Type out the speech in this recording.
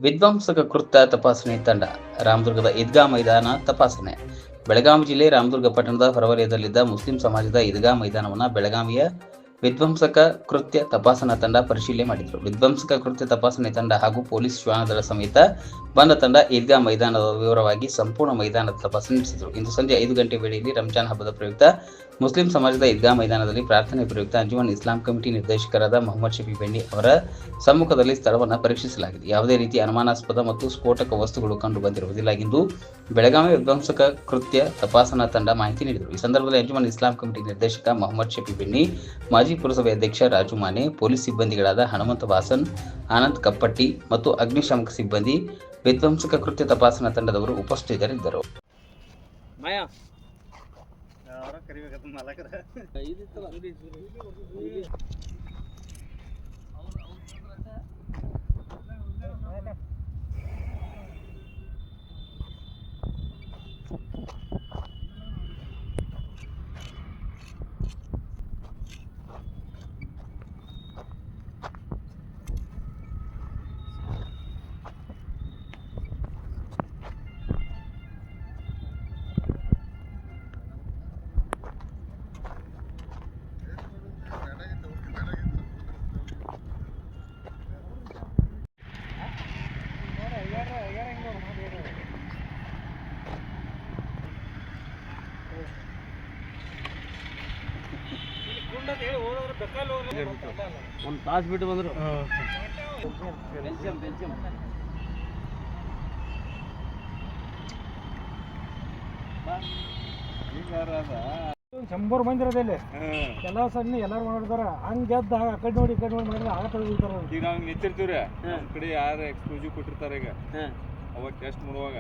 ವಿಧ್ವಂಸಕ ಕೃತ್ಯ ತಪಾಸಣೆ ತಂಡ ರಾಮದುರ್ಗದ ಈದ್ಗಾ ಮೈದಾನ ತಪಾಸಣೆ. ಬೆಳಗಾವಿ ಜಿಲ್ಲೆ ರಾಮದುರ್ಗ ಪಟ್ಟಣದ ಹೊರವಲಯದಲ್ಲಿದ್ದ ಮುಸ್ಲಿಂ ಸಮಾಜದ ಈದ್ಗಾ ಮೈದಾನವನ್ನು ಬೆಳಗಾವಿಯ ವಿಧ್ವಂಸಕ ಕೃತ್ಯ ತಪಾಸಣಾ ತಂಡ ಪರಿಶೀಲನೆ ಮಾಡಿದರು. ವಿಧ್ವಂಸಕ ಕೃತ್ಯ ತಪಾಸಣೆ ತಂಡ ಹಾಗೂ ಪೊಲೀಸ್ ಶ್ವಾನದಳ ಸಮೇತ ಬಂದ ತಂಡ ಈದ್ಗಾ ಮೈದಾನದ ವಿವರವಾಗಿ ಸಂಪೂರ್ಣ ಮೈದಾನದ ತಪಾಸಣೆ ನಡೆಸಿದರು. ಇಂದು ಸಂಜೆ 5 ಗಂಟೆ ವೇಳೆಯಲ್ಲಿ ರಂಜಾನ್ ಹಬ್ಬದ ಪ್ರಯುಕ್ತ ಮುಸ್ಲಿಂ ಸಮಾಜದ ಈದ್ಗಾ ಮೈದಾನದಲ್ಲಿ ಪ್ರಾರ್ಥನೆ ಪ್ರಯುಕ್ತ ಅಂಜುಮನ್ ಇಸ್ಲಾಂ ಕಮಿಟಿ ನಿರ್ದೇಶಕರಾದ ಮೊಹಮ್ಮದ್ ಶಫಿ ಬೆಣ್ಣಿ ಅವರ ಸಮ್ಮುಖದಲ್ಲಿ ಸ್ಥಳವನ್ನು ಪರೀಕ್ಷಿಸಲಾಗಿದೆ. ಯಾವುದೇ ರೀತಿಯ ಅನುಮಾನಾಸ್ಪದ ಮತ್ತು ಸ್ಫೋಟಕ ವಸ್ತುಗಳು ಕಂಡು ಬಂದಿರುವುದಿಲ್ಲ ಎಂದು ಬೆಳಗಾವಿ ವಿಧ್ವಂಸಕ ಕೃತ್ಯ ತಪಾಸಣಾ ತಂಡ ಮಾಹಿತಿ ನೀಡಿದರು. ಈ ಸಂದರ್ಭದಲ್ಲಿ ಅಂಜುಮನ್ ಇಸ್ಲಾಂ ಕಮಿಟಿ ನಿರ್ದೇಶಕ ಮೊಹಮ್ಮದ್ ಶಫಿ ಬೆಣ್ಣಿ, ಮಾಜಿ ಪುರಸಭೆ ಅಧ್ಯಕ್ಷ ರಾಜು ಮಾನೆ, ಪೊಲೀಸ್ ಸಿಬ್ಬಂದಿಗಳಾದ ಹನುಮಂತ ವಾಸನ್, ಆನಂದ್ ಕಪ್ಪಟ್ಟಿ ಮತ್ತು ಅಗ್ನಿಶಾಮಕ ಸಿಬ್ಬಂದಿ, ವಿಧ್ವಂಸಕ ಕೃತ್ಯ ತಪಾಸಣಾ ತಂಡದವರು ಉಪಸ್ಥಿತರಿದ್ದರು. ಒಂದು ತಾಸು ಬಿಟ್ಟು ಬಂದರು. ಶಂಬರ್ ಮಂದಿ ಇರೋದಲ್ಲಿ ಎಲ್ಲ ಸಣ್ಣ ಎಲ್ಲಾರು ಮಾಡಿರ್ತಾರ. ಹಂಗ ಗೆದ್ದ ಆ ಕಡೆ ನೋಡಿ ಈ ಕಡೆ ನೋಡಿ ಮಾಡಿದ್ರೆ ಆಗ ತೆಗೆದಿರ್ತಾರ. ಈಗ ನಾವು ನಿಂತಿರ್ತೀವ್ರಿ, ನಮ್ಮ ಕಡೆ ಯಾರು ಎಕ್ಸ್ಕ್ಲೂಸಿವ್ ಕೊಟ್ಟಿರ್ತಾರೆ ಈಗ ಅವಾಗ ಟೆಸ್ಟ್ ಮಾಡುವಾಗ